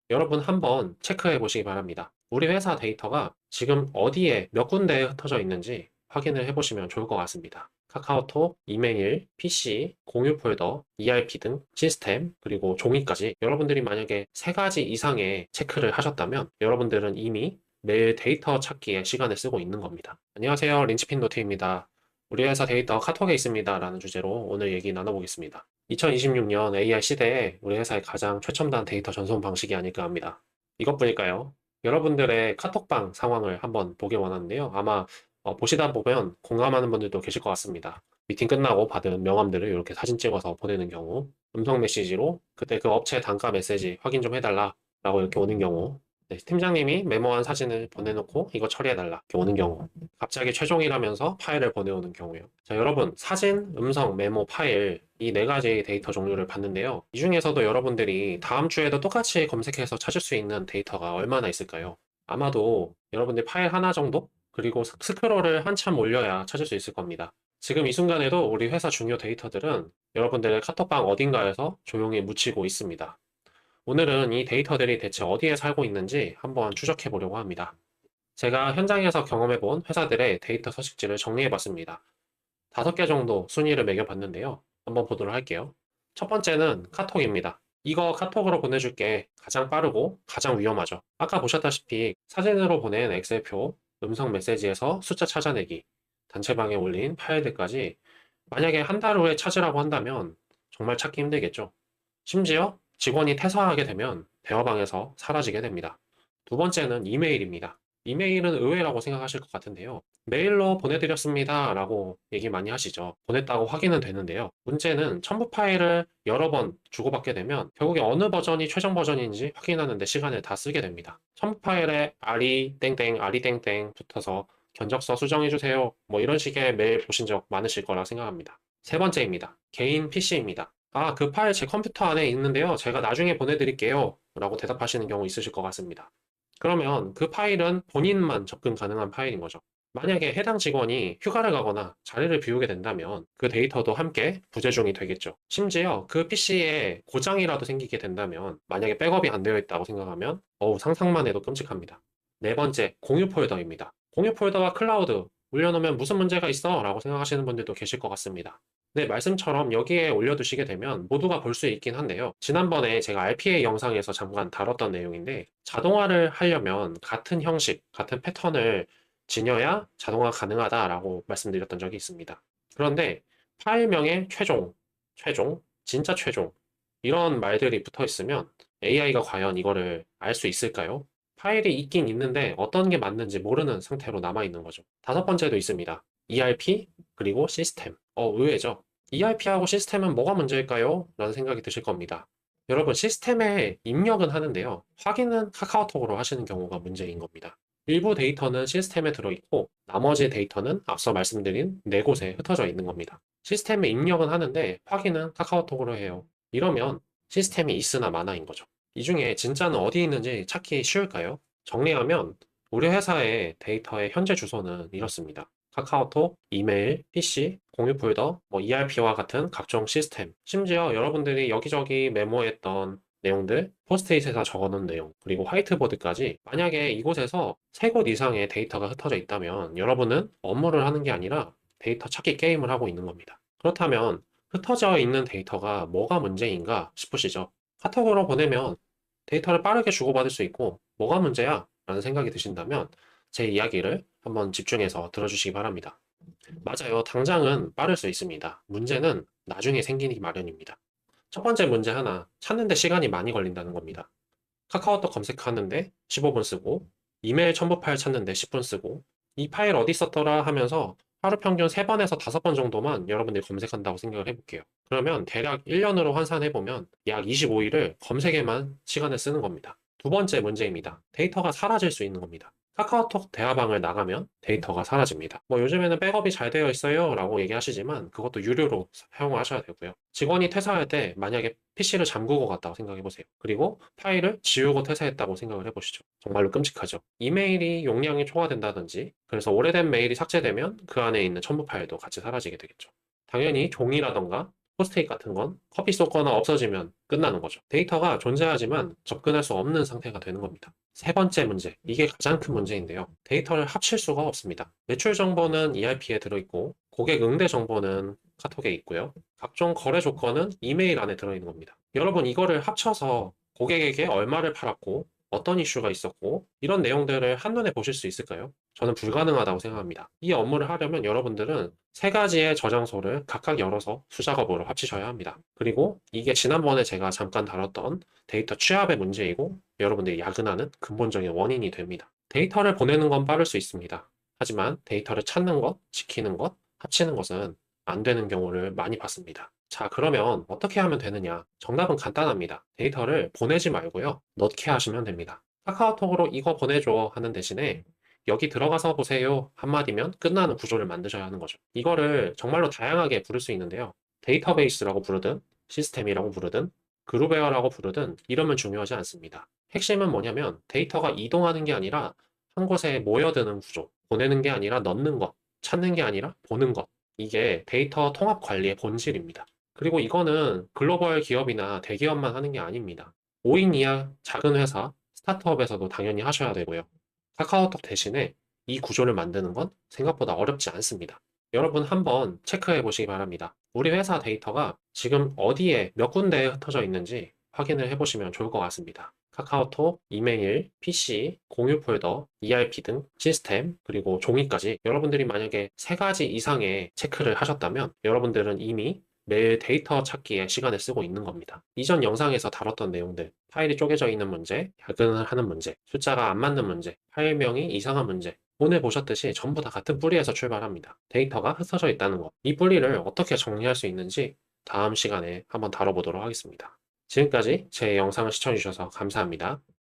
여러분 한번 체크해 보시기 바랍니다. 우리 회사 데이터가 지금 어디에 몇 군데에 흩어져 있는지 확인을 해 보시면 좋을 것 같습니다. 카카오톡, 이메일, PC, 공유 폴더, ERP 등 시스템, 그리고 종이까지 여러분들이 만약에 세 가지 이상의 체크를 하셨다면 여러분들은 이미 매일 데이터 찾기에 시간을 쓰고 있는 겁니다. 안녕하세요. 린치핀 노트입니다. 우리 회사 데이터 카톡에 있습니다. 라는 주제로 오늘 얘기 나눠보겠습니다. 2026년 AI 시대에 우리 회사의 가장 최첨단 데이터 전송 방식이 아닐까 합니다. 이것뿐일까요? 여러분들의 카톡방 상황을 한번 보기 원하는데요. 아마 보시다 보면 공감하는 분들도 계실 것 같습니다. 미팅 끝나고 받은 명함들을 이렇게 사진 찍어서 보내는 경우, 음성 메시지로 그때 그 업체 단가 메시지 확인 좀 해달라 라고 이렇게 오는 경우, 네, 팀장님이 메모한 사진을 보내놓고 이거 처리해달라 이렇게 오는 경우, 갑자기 최종이라면서 파일을 보내오는 경우요. 자, 여러분, 사진, 음성, 메모, 파일, 이 네 가지 데이터 종류를 봤는데요. 이 중에서도 여러분들이 다음 주에도 똑같이 검색해서 찾을 수 있는 데이터가 얼마나 있을까요? 아마도 여러분들 파일 하나 정도? 그리고 스크롤을 한참 올려야 찾을 수 있을 겁니다. 지금 이 순간에도 우리 회사 중요 데이터들은 여러분들의 카톡방 어딘가에서 조용히 묻히고 있습니다. 오늘은 이 데이터들이 대체 어디에 살고 있는지 한번 추적해 보려고 합니다. 제가 현장에서 경험해 본 회사들의 데이터 서식지를 정리해 봤습니다. 5개 정도 순위를 매겨 봤는데요. 한번 보도록 할게요. 첫 번째는 카톡입니다. 이거 카톡으로 보내줄게 가장 빠르고 가장 위험하죠. 아까 보셨다시피 사진으로 보낸 엑셀표, 음성 메시지에서 숫자 찾아내기, 단체방에 올린 파일들까지 만약에 한 달 후에 찾으라고 한다면 정말 찾기 힘들겠죠. 심지어 직원이 퇴사하게 되면 대화방에서 사라지게 됩니다. 두 번째는 이메일입니다. 이메일은 의외라고 생각하실 것 같은데요. 메일로 보내드렸습니다 라고 얘기 많이 하시죠. 보냈다고 확인은 되는데요. 문제는 첨부 파일을 여러 번 주고받게 되면 결국에 어느 버전이 최종 버전인지 확인하는데 시간을 다 쓰게 됩니다. 첨부 파일에 아리 땡땡 아리 땡땡 붙어서 견적서 수정해주세요. 뭐 이런 식의 메일 보신 적 많으실 거라 생각합니다. 세 번째입니다. 개인 PC입니다. 아, 그 파일 제 컴퓨터 안에 있는데요. 제가 나중에 보내드릴게요. 라고 대답하시는 경우 있으실 것 같습니다. 그러면 그 파일은 본인만 접근 가능한 파일인 거죠. 만약에 해당 직원이 휴가를 가거나 자리를 비우게 된다면 그 데이터도 함께 부재중이 되겠죠. 심지어 그 PC에 고장이라도 생기게 된다면 만약에 백업이 안 되어 있다고 생각하면 상상만 해도 끔찍합니다. 네 번째, 공유 폴더입니다. 공유 폴더와 클라우드 올려놓으면 무슨 문제가 있어? 라고 생각하시는 분들도 계실 것 같습니다. 네, 말씀처럼 여기에 올려두시게 되면 모두가 볼 수 있긴 한데요. 지난번에 제가 RPA 영상에서 잠깐 다뤘던 내용인데 자동화를 하려면 같은 형식, 같은 패턴을 지녀야 자동화 가능하다라고 말씀드렸던 적이 있습니다. 그런데 파일명에 최종, 진짜 최종 이런 말들이 붙어 있으면 AI가 과연 이거를 알 수 있을까요? 파일이 있긴 있는데 어떤 게 맞는지 모르는 상태로 남아 있는 거죠. 다섯 번째도 있습니다. ERP 그리고 시스템. 의외죠. ERP하고 시스템은 뭐가 문제일까요? 라는 생각이 드실 겁니다. 여러분, 시스템에 입력은 하는데요. 확인은 카카오톡으로 하시는 경우가 문제인 겁니다. 일부 데이터는 시스템에 들어있고, 나머지 데이터는 앞서 말씀드린 네 곳에 흩어져 있는 겁니다. 시스템에 입력은 하는데, 확인은 카카오톡으로 해요. 이러면 시스템이 있으나 마나인 거죠. 이 중에 진짜는 어디 있는지 찾기 쉬울까요? 정리하면, 우리 회사의 데이터의 현재 주소는 이렇습니다. 카카오톡, 이메일, PC, 공유 폴더, ERP와 같은 각종 시스템, 심지어 여러분들이 여기저기 메모했던 내용들, 포스트잇에다 적어놓은 내용, 그리고 화이트보드까지 만약에 이곳에서 세 곳 이상의 데이터가 흩어져 있다면 여러분은 업무를 하는 게 아니라 데이터 찾기 게임을 하고 있는 겁니다. 그렇다면 흩어져 있는 데이터가 뭐가 문제인가 싶으시죠? 카톡으로 보내면 데이터를 빠르게 주고받을 수 있고 뭐가 문제야? 라는 생각이 드신다면 제 이야기를 한번 집중해서 들어주시기 바랍니다. 맞아요. 당장은 빠를 수 있습니다. 문제는 나중에 생기기 마련입니다. 첫 번째 문제 하나, 찾는데 시간이 많이 걸린다는 겁니다. 카카오톡 검색하는데 15분 쓰고, 이메일 첨부 파일 찾는데 10분 쓰고, 이 파일 어디 있었더라 하면서 하루 평균 3번에서 5번 정도만 여러분들이 검색한다고 생각을 해볼게요. 그러면 대략 1년으로 환산해보면 약 25일을 검색에만 시간을 쓰는 겁니다. 두 번째 문제입니다. 데이터가 사라질 수 있는 겁니다. 카카오톡 대화방을 나가면 데이터가 사라집니다. 요즘에는 백업이 잘 되어 있어요 라고 얘기하시지만 그것도 유료로 사용하셔야 되고요. 직원이 퇴사할 때 만약에 PC를 잠그고 갔다고 생각해 보세요. 그리고 파일을 지우고 퇴사했다고 생각을 해보시죠. 정말로 끔찍하죠. 이메일이 용량이 초과된다든지 그래서 오래된 메일이 삭제되면 그 안에 있는 첨부 파일도 같이 사라지게 되겠죠. 당연히 종이라던가 포스트잇 같은 건 커피 쏟거나 없어지면 끝나는 거죠. 데이터가 존재하지만 접근할 수 없는 상태가 되는 겁니다. 세 번째 문제, 이게 가장 큰 문제인데요. 데이터를 합칠 수가 없습니다. 매출 정보는 ERP에 들어있고 고객 응대 정보는 카톡에 있고요. 각종 거래 조건은 이메일 안에 들어있는 겁니다. 여러분 이거를 합쳐서 고객에게 얼마를 팔았고 어떤 이슈가 있었고 이런 내용들을 한눈에 보실 수 있을까요? 저는 불가능하다고 생각합니다. 이 업무를 하려면 여러분들은 세 가지의 저장소를 각각 열어서 수작업으로 합치셔야 합니다. 그리고 이게 지난번에 제가 잠깐 다뤘던 데이터 취합의 문제이고 여러분들이 야근하는 근본적인 원인이 됩니다. 데이터를 보내는 건 빠를 수 있습니다. 하지만 데이터를 찾는 것, 지키는 것, 합치는 것은 안 되는 경우를 많이 봤습니다. 자, 그러면 어떻게 하면 되느냐? 정답은 간단합니다. 데이터를 보내지 말고요. 넣게 하시면 됩니다. 카카오톡으로 이거 보내줘 하는 대신에 여기 들어가서 보세요 한마디면 끝나는 구조를 만드셔야 하는 거죠. 이거를 정말로 다양하게 부를 수 있는데요. 데이터베이스라고 부르든 시스템이라고 부르든 그룹웨어라고 부르든 이러면 중요하지 않습니다. 핵심은 뭐냐면 데이터가 이동하는 게 아니라 한 곳에 모여드는 구조, 보내는 게 아니라 넣는 것, 찾는 게 아니라 보는 것. 이게 데이터 통합 관리의 본질입니다. 그리고 이거는 글로벌 기업이나 대기업만 하는 게 아닙니다. 5인 이하 작은 회사, 스타트업에서도 당연히 하셔야 되고요. 카카오톡 대신에 이 구조를 만드는 건 생각보다 어렵지 않습니다. 여러분 한번 체크해 보시기 바랍니다. 우리 회사 데이터가 지금 어디에 몇 군데에 흩어져 있는지 확인을 해 보시면 좋을 것 같습니다. 카카오톡, 이메일, PC, 공유 폴더, ERP 등 시스템, 그리고 종이까지 여러분들이 만약에 세 가지 이상의 체크를 하셨다면 여러분들은 이미 매일 데이터 찾기에 시간을 쓰고 있는 겁니다. 이전 영상에서 다뤘던 내용들, 파일이 쪼개져 있는 문제, 야근을 하는 문제, 숫자가 안 맞는 문제, 파일명이 이상한 문제, 오늘 보셨듯이 전부 다 같은 뿌리에서 출발합니다. 데이터가 흩어져 있다는 것, 이 뿌리를 어떻게 정리할 수 있는지 다음 시간에 한번 다뤄보도록 하겠습니다. 지금까지 제 영상을 시청해주셔서 감사합니다.